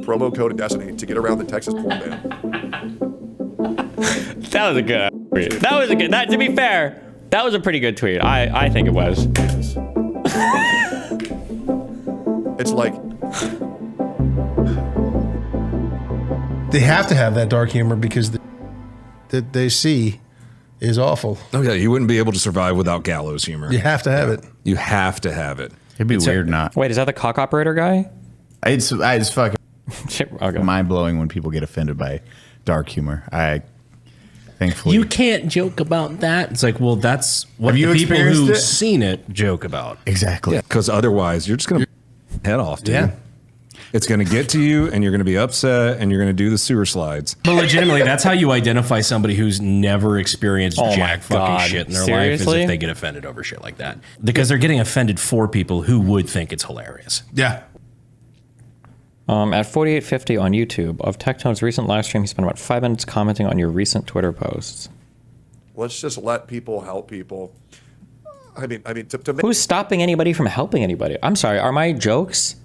promo code in Destiny to get around the Texas porn ban. That was a good tweet. That was a good. To be fair, that was a pretty good tweet. I think it was. It's like they have to have that dark humor because that they see is awful. Oh yeah, you wouldn't be able to survive without gallows humor. You have to have it. You have to have it. It'd be weird not. Wait, is that the cock operator guy? It's fucking Okay. mind blowing when people get offended by dark humor. Thankfully, You can't joke about that. It's like, well, that's what you the people experienced who've it? seen it joke about. exactly. Yeah, because otherwise you're just gonna head off, dude. Yeah. It's gonna get to you, and you're gonna be upset, and you're gonna do the sewer slides. But legitimately, that's how you identify somebody who's never experienced jack fucking God. shit in their life, Seriously? is if they get offended over shit like that. Because they're getting offended for people who would think it's hilarious. Yeah. At 4850 on YouTube, of Tectone's recent live stream, he spent about 5 minutes commenting on your recent Twitter posts. let's just let people help people. I mean, to Who's stopping anybody from helping anybody? I'm sorry, are my jokes?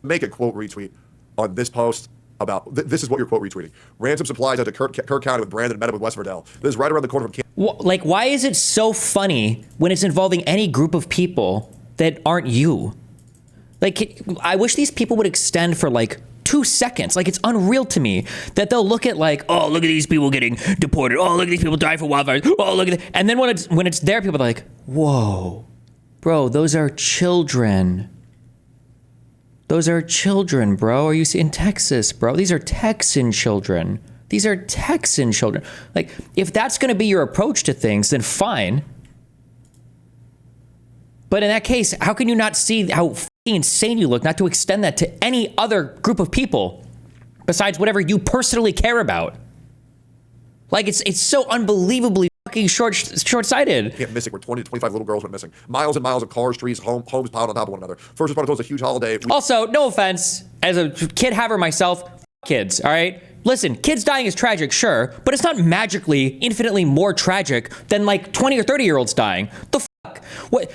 make a quote retweet on this post about this is what you're quote retweeting. Ransom supplies out to Kirk County with Brandon and met up with West Verdell. This is right around the corner from Like, why is it so funny when it's involving any group of people that aren't you? Like, I wish these people would extend for like 2 seconds. Like, it's unreal to me that they'll look at like, oh, look at these people getting deported. Oh, look at these people dying for wildfires. Oh, look at that. And then when it's their people, they're like, whoa, bro, those are children. Those are children, bro. Are you in Texas, bro? These are Texan children. These are Texan children. Like, if that's going to be your approach to things, then fine. But in that case, how can you not see how f***ing insane you look not to extend that to any other group of people besides whatever you personally care about? Like, it's so unbelievably fucking short-sighted. Camp missing where 20 to 25 little girls went missing. Miles and miles of cars, trees, homes piled on top of one another. First responders told us a huge holiday. Also, no offense, as a kid haver myself, kids, all right? Listen, kids dying is tragic, sure, but it's not magically infinitely more tragic than like 20 or 30-year-olds dying. The fuck? What?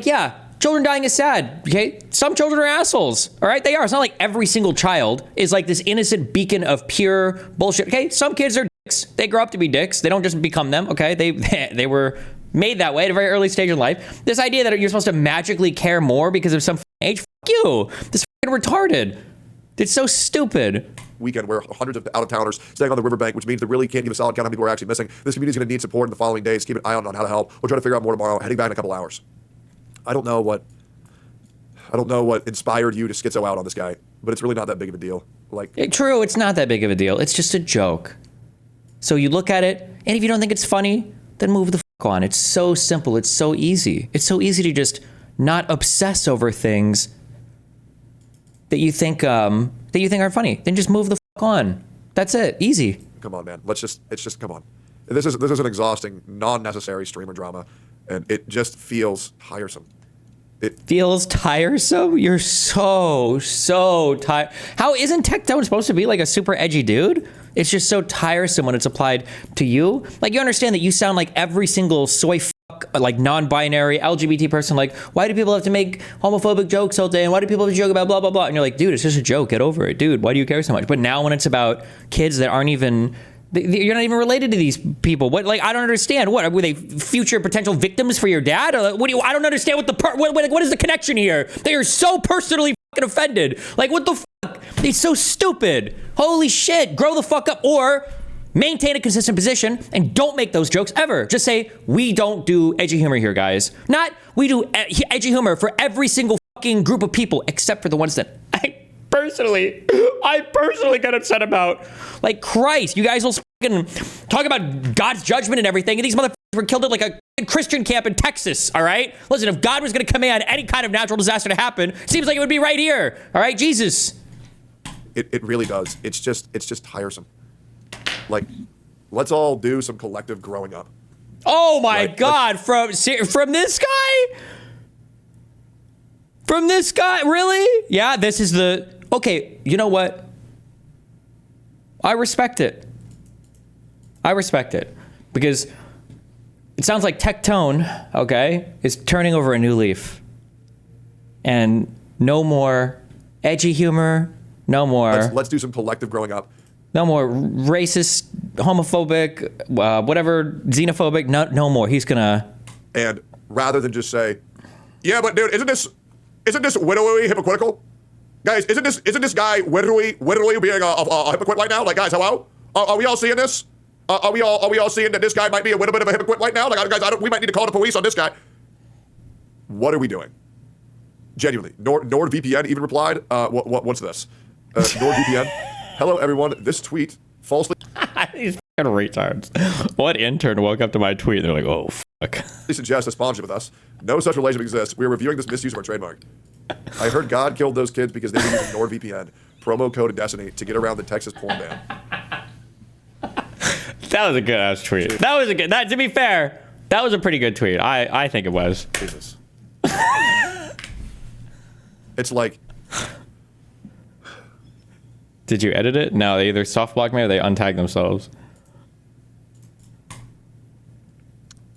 Yeah, children dying is sad, okay? Some children are assholes, all right? They are. It's not like every single child is like this innocent beacon of pure bullshit, okay? Some kids are dicks. They grow up to be dicks. They don't just become them, okay? They were made that way at a very early stage in life. This idea that you're supposed to magically care more because of some age, fuck you. This fucking retarded. It's so stupid. Weekend where hundreds of out-of-towners staying on the riverbank, which means they really can't give a solid count how many people are actually missing. This community is going to need support in the following days. Keep an eye out on how to help. We'll try to figure out more tomorrow. Heading back in a couple hours. I don't know what inspired you to schizo out on this guy, but it's really not that big of a deal. True, it's not that big of a deal. It's just a joke. So you look at it, and if you don't think it's funny, then move the fuck on. It's so simple. It's so easy. It's so easy to just not obsess over things that you think are funny. Then just move the fuck on. That's it. Easy. Come on, man. It's just come on. This is an exhausting, non-necessary streamer drama, and it just feels tiresome. It feels tiresome? You're so tired. How isn't Tectone supposed to be like a super edgy dude? It's just so tiresome when it's applied to you. Like, you understand that you sound like every single soy fuck, like non-binary LGBT person. Like, why do people have to make homophobic jokes all day? And why do people have to joke about blah, blah, blah? And you're like, dude, it's just a joke. Get over it. Dude, why do you care so much? But now when it's about kids that aren't even... You're not even related to these people. What? Like, I don't understand. What were they? Future potential victims for your dad? Or like, what do you? I don't understand what what is the connection here? They are so personally fucking offended. Like, what the fuck? It's so stupid. Holy shit! Grow the fuck up, or maintain a consistent position and don't make those jokes ever. Just say we don't do edgy humor here, guys. Not we do edgy humor for every single fucking group of people except for the ones that I personally get upset about. Like, Christ, you guys will fucking talk about God's judgment and everything, and these motherfuckers were killed at like a Christian camp in Texas, all right? Listen, if God was going to command any kind of natural disaster to happen, seems like it would be right here, all right? Jesus. It really does. It's just tiresome. Like, let's all do some collective growing up. Oh my God, from this guy? From this guy? Really? Yeah, this is the... Okay, you know what? I respect it. Because it sounds like Tectone, okay, is turning over a new leaf. And no more edgy humor, No more. Let's do some collective growing up. No more racist, homophobic, whatever, xenophobic. No more. He's gonna. And rather than just say, yeah, but dude, isn't this literally hypocritical? Guys, isn't this guy literally being a hypocrite right now? Like, guys, hello? Are we all seeing this? Are we all seeing that this guy might be a little bit of a hypocrite right now? Like, guys, we might need to call the police on this guy. What are we doing? Genuinely, NordVPN even replied. What's this? NordVPN. Hello, everyone. This tweet falsely. These fucking retards. What intern woke up to my tweet? They're like, oh fuck. Suggest a sponsorship with us. No such relationship exists. We are reviewing this misuse of our trademark. I heard God killed those kids because they were using NordVPN promo code Destiny to get around the Texas porn ban. That was a good ass tweet. To be fair, that was a pretty good tweet. I think it was. Jesus. It's like. Did you edit it? No, they either soft blocked me or they untagged themselves.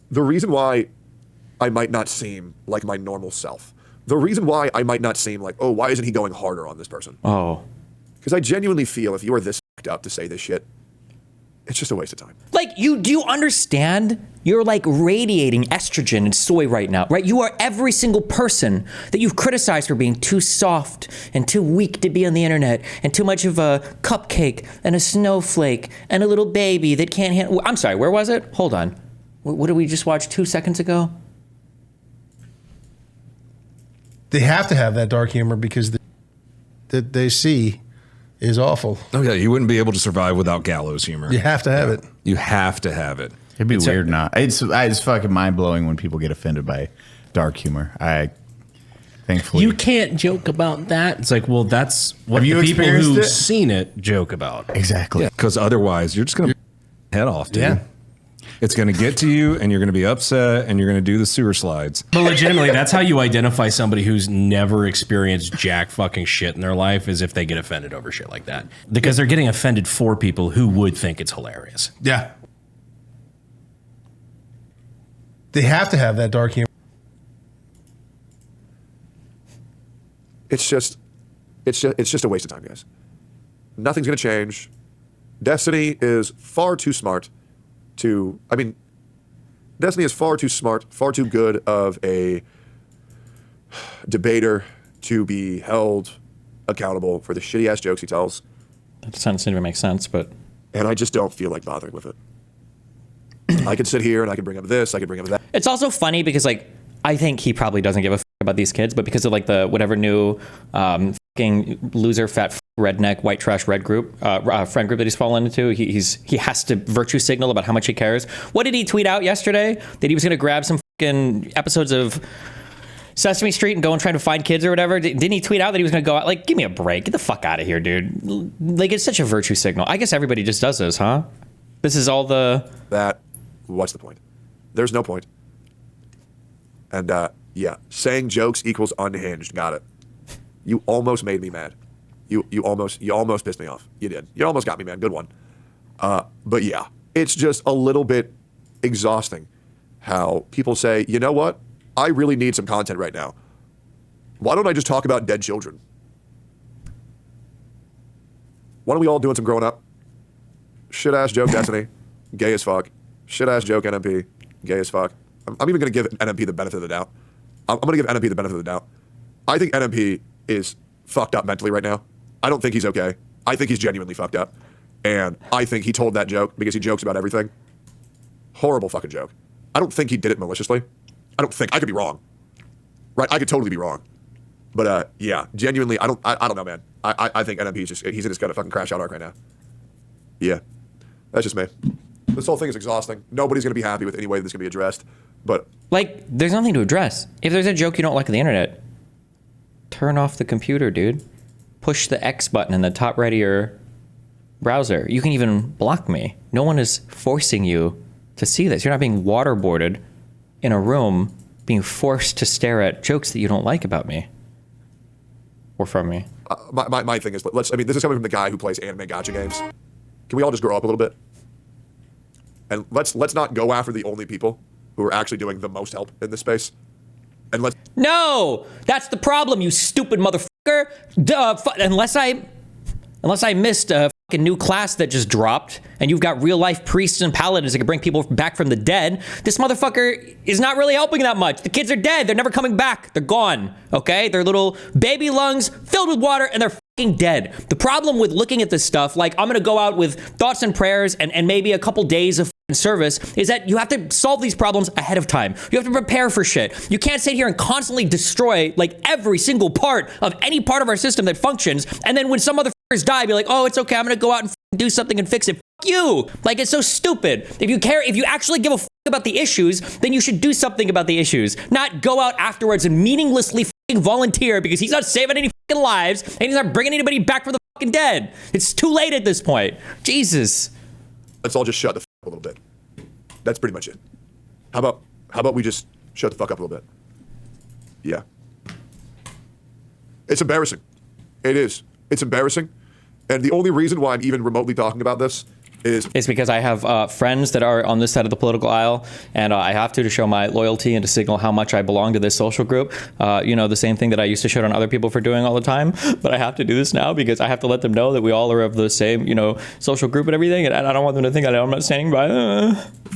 The reason why I might not seem like my normal self. The reason why I might not seem like, oh, why isn't he going harder on this person? Oh. Because I genuinely feel if you are this fucked up to say this shit, it's just a waste of time. Like, do you understand? You're like radiating estrogen and soy right now, right? You are every single person that you've criticized for being too soft and too weak to be on the internet and too much of a cupcake and a snowflake and a little baby that can't handle. I'm sorry, where was it? Hold on. What did we just watch 2 seconds ago? They have to have that dark humor because that they see is awful. Oh yeah, you wouldn't be able to survive without gallows humor. You have to have it. You have to have it. It'd be weird not. It's fucking mind blowing when people get offended by dark humor. Thankfully You can't joke about that. It's like, well, that's what Have the you people experienced who've it? seen it joke about. exactly. Because otherwise, you're just gonna head off, dude. Yeah. It's gonna get to you, and you're gonna be upset, and you're gonna do the sewer slides. But legitimately, that's how you identify somebody who's never experienced jack fucking shit in their life, is if they get offended over shit like that. Because they're getting offended for people who would think it's hilarious. Yeah. They have to have that dark humor. It's just a waste of time, guys. Nothing's gonna change. Destiny is far too smart to. I mean, Destiny is far too smart, far too good of a debater to be held accountable for the shitty ass jokes he tells. That doesn't seem to make sense, but. And I just don't feel like bothering with it. I could sit here and I could bring up this, I could bring up that. It's also funny because, like, I think he probably doesn't give a about these kids, but because of like the whatever new fucking loser fat redneck white trash red group friend group that he's fallen into, he has to virtue signal about how much he cares. What did he tweet out yesterday? That he was going to grab some fucking episodes of Sesame Street and go and try to find kids or whatever. Didn't he tweet out that he was going to go out? Like, give me a break. Get the fuck out of here, dude. Like, it's such a virtue signal. I guess everybody just does this, huh? This is all the... What's the point? There's no point. And yeah, saying jokes equals unhinged. Got it. You almost made me mad. You almost pissed me off. You did. You almost got me, man. Good one. But yeah, it's just a little bit exhausting how people say, you know what? I really need some content right now. Why don't I just talk about dead children? Why don't we all doing some growing up? Shit ass joke Destiny, gay as fuck. Shit ass joke NMP, gay as fuck. I'm even gonna give NMP the benefit of the doubt. I'm gonna give NMP the benefit of the doubt. I think NMP is fucked up mentally right now. I don't think he's okay. I think he's genuinely fucked up. And I think he told that joke because he jokes about everything. Horrible fucking joke. I don't think he did it maliciously. I could be wrong. Right? I could totally be wrong. But yeah, genuinely, I don't know, man. I think NMP is he's in his gut a fucking crash out arc right now. Yeah. That's just me. This whole thing is exhausting. Nobody's gonna be happy with any way this can be addressed. But like, there's nothing to address. If there's a joke you don't like on the internet, turn off the computer, dude. Push the X button in the top right of your browser. You can even block me. No one is forcing you to see this. You're not being waterboarded in a room being forced to stare at jokes that you don't like about me or from me. My thing is, this is coming from the guy who plays anime gacha games. Can we all just grow up a little bit? And let's not go after the only people who are actually doing the most help in this space. And let's... No! That's the problem, you stupid motherfucker! Unless I Unless I missed a fucking new class that just dropped and you've got real life priests and paladins that can bring people back from the dead, this motherfucker is not really helping that much. The kids are dead. They're never coming back. They're gone. Okay? They're little baby lungs filled with water and they're fucking dead. The problem with looking at this stuff, like I'm going to go out with thoughts and prayers and maybe a couple days of service, is that you have to solve these problems ahead of time. You have to prepare for shit. You can't sit here and constantly destroy like every single part of any part of our system that functions. And then when some motherfuckers die, be like, oh, it's okay. I'm going to go out and do something and fix it. Fuck you. Like, it's so stupid. If you care, if you actually give a fuck about the issues, then you should do something about the issues, not go out afterwards and meaninglessly fucking volunteer because he's not saving any fucking lives and he's not bringing anybody back from the fucking dead. It's too late at this point. Jesus. Let's all just shut the fuck up a little bit. That's pretty much it. How about we just shut the fuck up a little bit? Yeah. It's embarrassing. It is. It's embarrassing. And the only reason why I'm even remotely talking about this is It's because I have friends that are on this side of the political aisle, and I have to show my loyalty and to signal how much I belong to this social group. The same thing that I used to shit on other people for doing all the time, but I have to do this now because I have to let them know that we all are of the same, social group and everything, and I don't want them to think that I'm not standing by.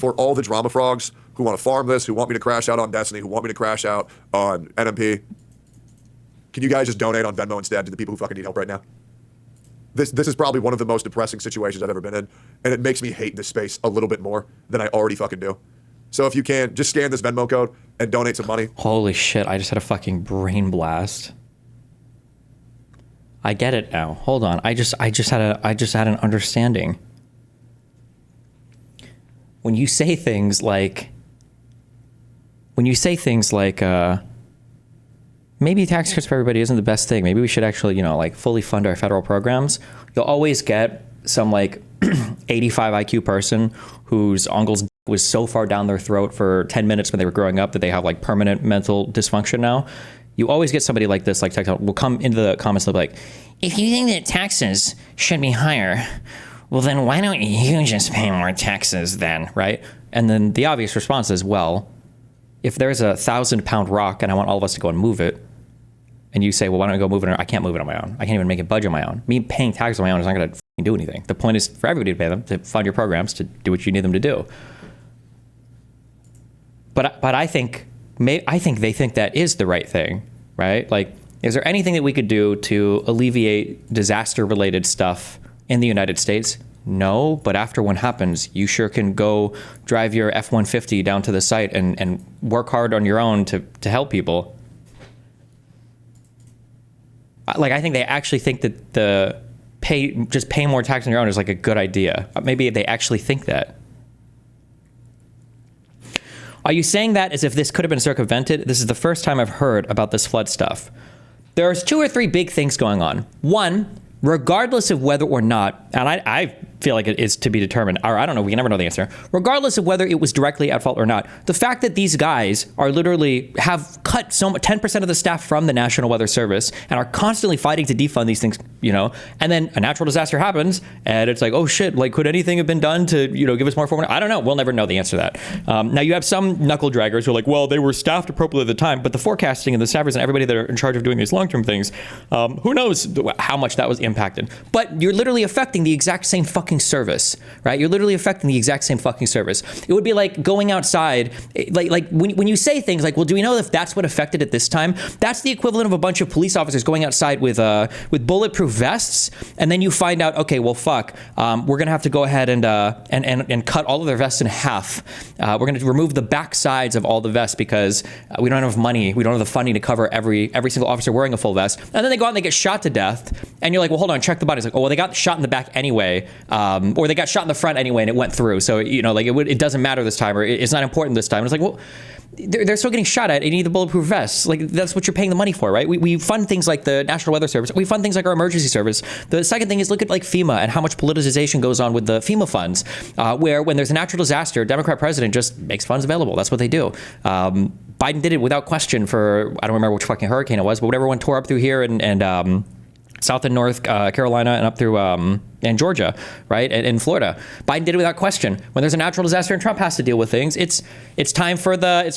for all the drama frogs who want to farm this, who want me to crash out on Destiny, who want me to crash out on NMP, can you guys just donate on Venmo instead to the people who fucking need help right now? This is probably one of the most depressing situations I've ever been in, and it makes me hate this space a little bit more than I already fucking do. So if you can, just scan this Venmo code and donate some money. Holy shit, I just had a fucking brain blast. I get it now. Hold on. I just had an understanding. When you say things like maybe tax cuts for everybody isn't the best thing. Maybe we should actually, fully fund our federal programs. You'll always get some 85 IQ person whose uncle's was so far down their throat for 10 minutes when they were growing up that they have permanent mental dysfunction now. You always get somebody like this, like Tectone, will come into the comments and be like, if you think that taxes should be higher, well then why don't you just pay more taxes then, right? And then the obvious response is, well, if there's a 1,000-pound rock and I want all of us to go and move it, and you say, well, why don't I go move it? I can't move it on my own. I can't even make it budge on my own. Me paying taxes on my own is not going to do anything. The point is for everybody to pay them, to fund your programs, to do what you need them to do. But I think they think that is the right thing, right? Is there anything that we could do to alleviate disaster-related stuff in the United States? No, but after one happens, you sure can go drive your F-150 down to the site and work hard on your own to help people. I think they actually think that just pay more tax on your own is a good idea. Maybe they actually think that. Are you saying that as if this could have been circumvented? This is the first time I've heard about this flood stuff. There's 2 or 3 big things going on. One, regardless of whether or not, and I feel like it is to be determined, or I don't know, we can never know the answer, regardless of whether it was directly at fault or not, the fact that these guys are literally have cut 10% of the staff from the National Weather Service and are constantly fighting to defund these things, and then a natural disaster happens and it's oh shit, could anything have been done to, give us more information? I don't know. We'll never know the answer to that. Now you have some knuckle draggers who are well, they were staffed appropriately at the time, but the forecasting and the staffers and everybody that are in charge of doing these long-term things, who knows how much that was impacted. But you're literally affecting the exact same fucking service, right? You're literally affecting the exact same fucking service. It would be like going outside, when you say things well, do we know if that's what affected it this time? That's the equivalent of a bunch of police officers going outside with bulletproof vests, and then you find out, okay, well, fuck, we're gonna have to go ahead and cut all of their vests in half. We're gonna remove the back sides of all the vests because we don't have money, we don't have the funding to cover every single officer wearing a full vest. And then they go out and they get shot to death, and you're well, hold on, check the bodies. Oh, well, they got shot in the back anyway, or they got shot in the front anyway, and it went through. So it doesn't matter this time, or it's not important this time. And it's well, they're still getting shot at, and you need the bulletproof vests. That's what you're paying the money for, right? We fund things like the National Weather Service. We fund things like our emergency service. The second thing is look at FEMA and how much politicization goes on with the FEMA funds, where when there's a natural disaster, Democrat president just makes funds available. That's what they do. Biden did it without question for, I don't remember which fucking hurricane it was, but whatever one tore up through here and South and North Carolina and up through in Georgia, right? And in Florida. Biden did it without question. When there's a natural disaster and Trump has to deal with things, it's time for the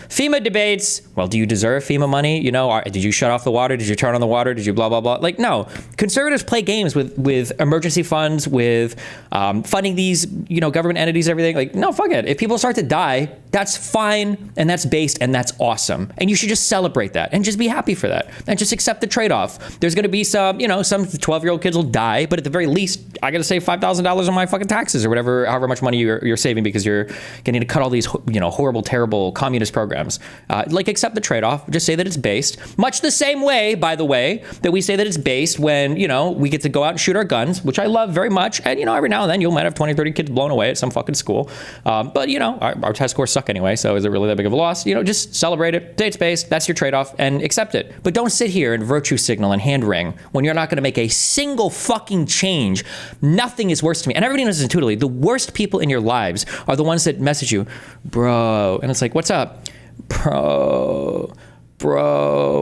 FEMA debates. Well, do you deserve FEMA money? You know, did you shut off the water? Did you turn on the water? Did you blah, blah, blah? Like, no. Conservatives play games with emergency funds, with funding these, you know, government entities, everything. Like, no, fuck it. If people start to die, that's fine, and that's based, and that's awesome. And you should just celebrate that and just be happy for that and just accept the trade-off. There's going to be some 12-year-old kids will die, but at the very least, I got to save $5,000 on my fucking taxes or whatever, however much money you're saving because you're getting to cut all these, you know, horrible, terrible communist programs. Like, accept the trade-off. Just say that it's based. Much the same way, by the way, that we say that it's based when, you know, we get to go out and shoot our guns, which I love very much. And, you know, every now and then you might have 20, 30 kids blown away at some fucking school. But, you know, our test scores suck anyway, so is it really that big of a loss? You know, just celebrate it. Say it's based. That's your trade-off, and accept it. But don't sit here and virtue signal and hand wring when you're not going to make a single fucking change. Nothing is worse to me. And everybody knows this intuitively. The worst people in your lives are the ones that message you, bro. And it's like, what's up? Bro.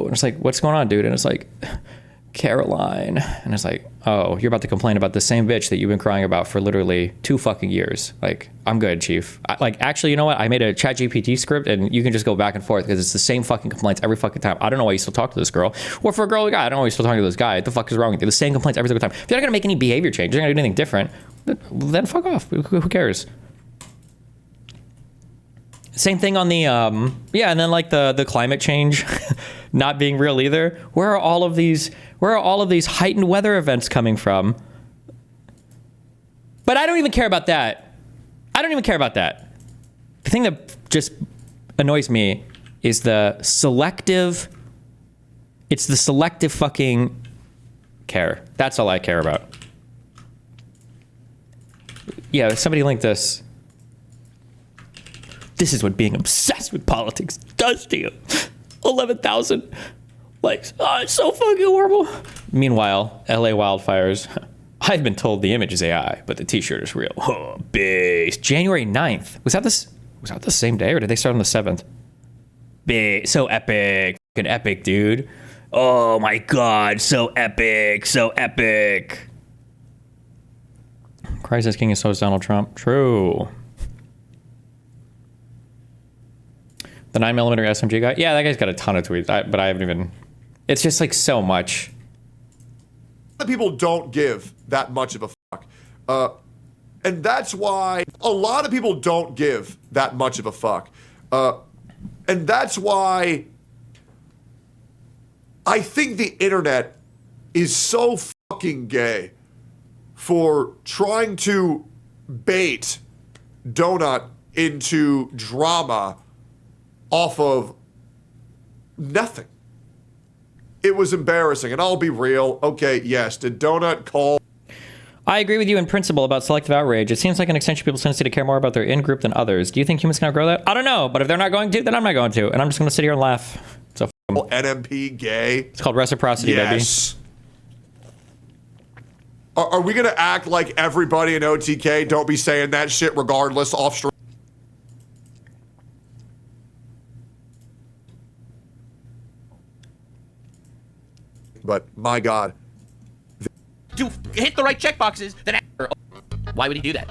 And it's like, what's going on, dude? And it's like, Caroline. And it's like, oh, you're about to complain about the same bitch that you've been crying about for literally 2 fucking years. Like, I'm good, chief. Actually, you know what? I made a ChatGPT script, and you can just go back and forth because it's the same fucking complaints every fucking time. I don't know why you still talk to this girl. Or for a girl or a guy, I don't know why you still talking to this guy. What the fuck is wrong with you? The same complaints every single time. If you're not going to make any behavior change, you're not going to do anything different, then fuck off. Who cares? Same thing on the, and then like the climate change not being real either. Where are all of these heightened weather events coming from? But I don't even care about that. The thing that just annoys me is the selective fucking care. That's all I care about. Yeah, somebody linked this. This is what being obsessed with politics does to you. 11,000 likes. Oh, it's so fucking horrible. Meanwhile, LA wildfires. I've been told the image is AI, but the t-shirt is real. Oh, base. January 9th. Was that the same day, or did they start on the 7th? Big. So epic. Fucking epic, dude. Oh my God. So epic. So epic. Crisis King is so is Donald Trump. True. The 9mm SMG guy? Yeah, that guy's got a ton of tweets, but I haven't even... It's just like so much. A lot of people don't give that much of a fuck. And that's why a lot of people don't give that much of a fuck. And that's why I think the internet is so fucking gay for trying to bait Donut into drama off of nothing. It was embarrassing, and I'll be real. Okay, yes, did Donut call? I agree with you in principle about selective outrage. It seems like an extension of people's tendency to care more about their in-group than others. Do you think humans can outgrow that? I don't know, but if they're not going to, then I'm not going to, and I'm just going to sit here and laugh. So NMP gay. It's called reciprocity, yes. Baby. Are we going to act like everybody in OTK don't be saying that shit regardless off stream? But my God. To hit the right checkboxes, then why would he do that?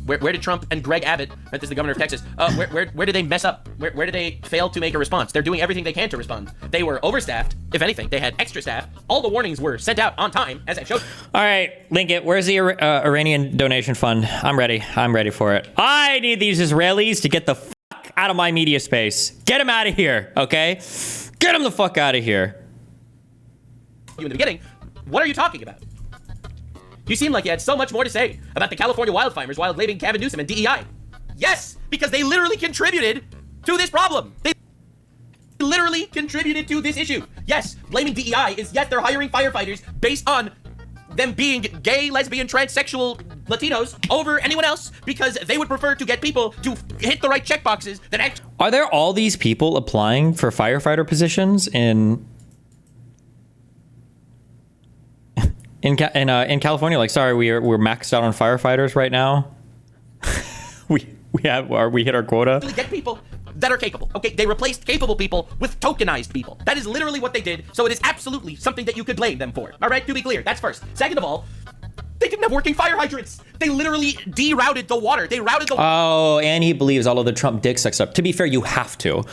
Where did Trump and Greg Abbott, that is the governor of Texas, where did they mess up? Where did they fail to make a response? They're doing everything they can to respond. They were overstaffed. If anything, they had extra staff. All the warnings were sent out on time, as I showed. All right, link it. Where's the Iranian donation fund? I'm ready. I'm ready for it. I need these Israelis to get the fuck out of my media space. Get them out of here, okay? Get them the fuck out of here. You in the beginning, what are you talking about? You seem like you had so much more to say about the California wildfires while blaming Gavin Newsom and DEI. Yes, because they literally contributed to this problem. They literally contributed to this issue. Yes, blaming DEI is, yes, they're hiring firefighters based on them being gay, lesbian, transsexual Latinos over anyone else because they would prefer to get people to hit the right checkboxes than actually. Are there all these people applying for firefighter positions in California? Like, sorry, we're maxed out on firefighters right now. we hit our quota. Get people that are capable. Okay, they replaced capable people with tokenized people. That is literally what they did. So it is absolutely something that you could blame them for. All right, to be clear, that's first. Second of all, They didn't have working fire hydrants. They literally derouted the water. They routed the Oh, and he believes all of the Trump dick suck stuff. To be fair, you have to.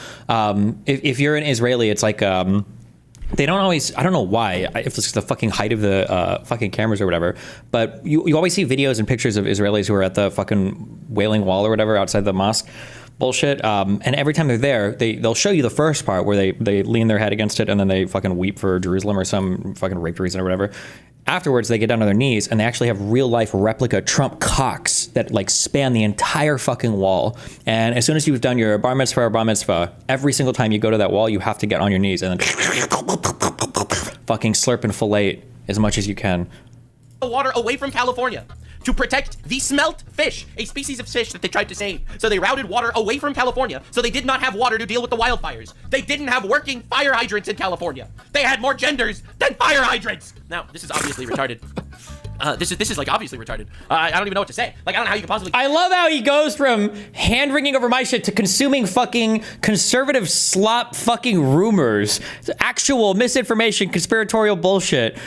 If you're an Israeli, it's like they don't always. I don't know why. If it's the fucking height of the fucking cameras or whatever. But you always see videos and pictures of Israelis who are at the fucking Wailing Wall or whatever outside the mosque. Bullshit. And every time they're there, they'll show you the first part where they lean their head against it and then they fucking weep for Jerusalem or some fucking rape reason or whatever. Afterwards, they get down on their knees and they actually have real life replica Trump cocks that like span the entire fucking wall. And as soon as you've done your bar mitzvah or bar mitzvah, every single time you go to that wall, you have to get on your knees and then fucking slurp and fillet as much as you can. water away from California to protect the smelt fish, a species of fish that they tried to save. So they routed water away from California, so they did not have water to deal with the wildfires. They didn't have working fire hydrants in California. They had more genders than fire hydrants. Now, this is obviously retarded. This is like obviously retarded. I don't even know what to say. Like, I don't know how you can possibly. I love how he goes from hand wringing over my shit to consuming fucking conservative slop fucking rumors, actual misinformation, conspiratorial bullshit.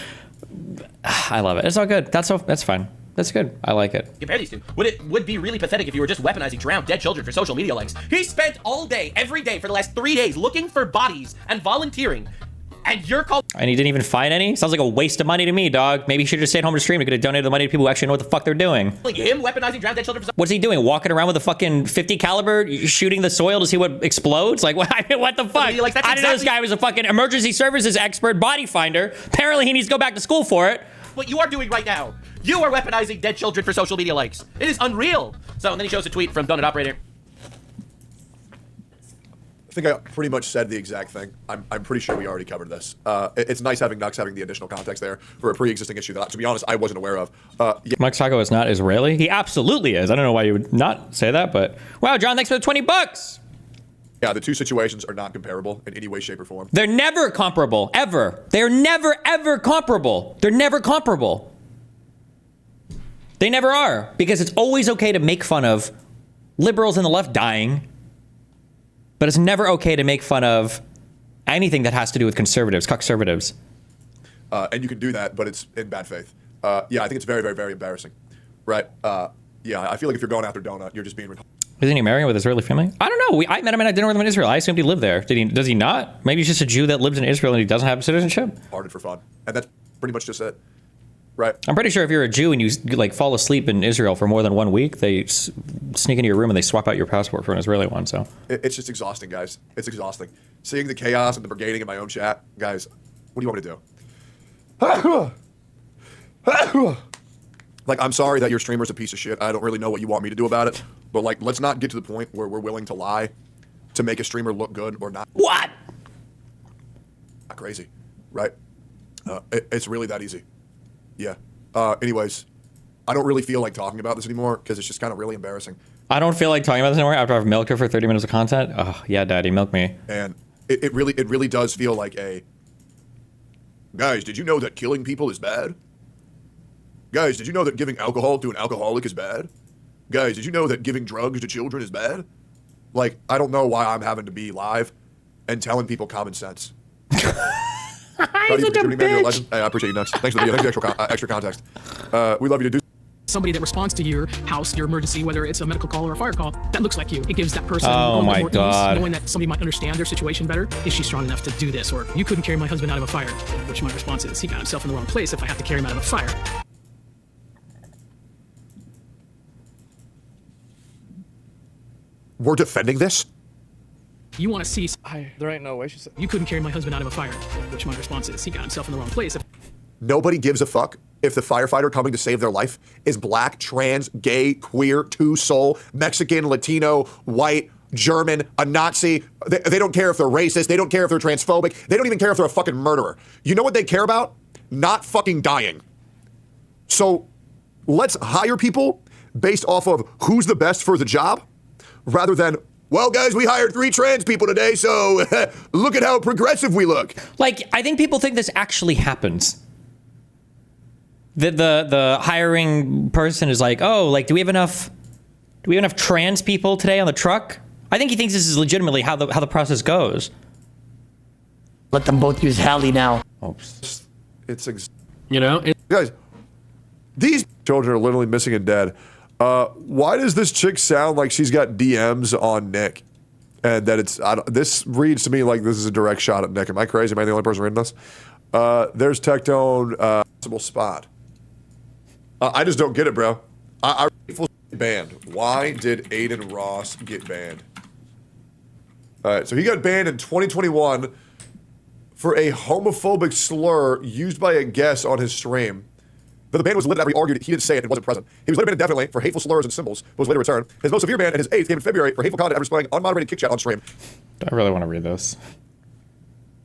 I love it. It's all good. That's fine. That's good. I like it. Compare these two. Would be really pathetic if you were just weaponizing drowned dead children for social media likes. He spent all day, every day for the last 3 days looking for bodies and volunteering. And you're called. And he didn't even find any? Sounds like a waste of money to me, dog. Maybe he should have just stayed home to stream. He could have donated the money to people who actually know what the fuck they're doing. Him weaponizing drowned dead children for. What's he doing? Walking around with a fucking 50 caliber, shooting the soil to see what explodes? Like, what the fuck? I didn't know this guy was a fucking emergency services expert body finder. Apparently he needs to go back to school for it. What you are doing right now. You are weaponizing dead children for social media likes. It is unreal. So, and then he shows a tweet from Donut Operator. I think I pretty much said the exact thing. I'm pretty sure we already covered this. It's nice having Nux having the additional context there for a pre-existing issue that, to be honest, I wasn't aware of. Yeah. Mike Sacco is not Israeli? He absolutely is. I don't know why you would not say that, but wow, John, thanks for the 20 bucks. Yeah, the two situations are not comparable in any way, shape, or form. They're never comparable, ever. They're never, ever comparable. They're never comparable. They never are, because it's always okay to make fun of liberals and the left dying, but it's never okay to make fun of anything that has to do with conservatives, conservatives. And you can do that, but it's in bad faith. Yeah, I think it's very, very, very embarrassing. Right? Yeah, I feel like if you're going after Donut, you're just being... Isn't he marrying with Israeli family? I don't know. I met him at dinner with him in Israel. I assumed he lived there. Does he not? Maybe he's just a Jew that lives in Israel and he doesn't have citizenship? Parted for fun. And that's pretty much just it. Right. I'm pretty sure if you're a Jew and you like fall asleep in Israel for more than 1 week, they sneak into your room and they swap out your passport for an Israeli one. So it's just exhausting, guys. It's exhausting. Seeing the chaos and the brigading in my own chat, guys. What do you want me to do? Like, I'm sorry that your streamer's a piece of shit. I don't really know what you want me to do about it. But like, let's not get to the point where we're willing to lie to make a streamer look good or not. What? Not crazy, right? It's really that easy. Yeah. Anyways, I don't really feel like talking about this anymore because it's just kind of really embarrassing. I don't feel like talking about this anymore after I've milked her for 30 minutes of content. Oh, yeah, Daddy, milk me. And it really does feel like a... Guys, did you know that killing people is bad? Guys, did you know that giving alcohol to an alcoholic is bad? Guys, did you know that giving drugs to children is bad? Like, I don't know why I'm having to be live and telling people common sense. He's such a bitch. Hey, I appreciate you, Nuts. Thanks for the extra context. We love you to do. Somebody that responds to your house, your emergency, whether it's a medical call or a fire call, that looks like you. It gives that person Oh a little my bit more God. ease, knowing that somebody might understand their situation better. Is she strong enough to do this? Or you couldn't carry my husband out of a fire, which my response is, he got himself in the wrong place if I have to carry him out of a fire. We're defending this? You want to see, There ain't no way she said. you couldn't carry my husband out of a fire, which my response is, he got himself in the wrong place. Nobody gives a fuck if the firefighter coming to save their life is black, trans, gay, queer, two-soul, Mexican, Latino, white, German, a Nazi. They don't care if they're racist. They don't care if they're transphobic. They don't even care if they're a fucking murderer. You know what they care about? Not fucking dying. So let's hire people based off of who's the best for the job rather than, well, guys, we hired 3 trans people today, so look at how progressive we look. Like, I think people think this actually happens. The hiring person is like, oh, like, do we have enough trans people today on the truck? I think he thinks this is legitimately how the process goes. Let them both use Hallie now. Oops. It's You know, guys, These children are literally missing and dead. Why does this chick sound like she's got DMs on Nick? And that it's, this reads to me like this is a direct shot at Nick. Am I crazy? Am I the only person reading this? There's Tectone, possible spot. I just don't get it, bro. I banned. Why did Aiden Ross get banned? All right, so he got banned in 2021 for a homophobic slur used by a guest on his stream. But the ban was lifted after he argued he didn't say it and wasn't present. He was later banned indefinitely for hateful slurs and symbols, but was later returned. His most severe ban and his 8th came in February for hateful content after displaying unmoderated kick chat on stream. Do I really want to read this?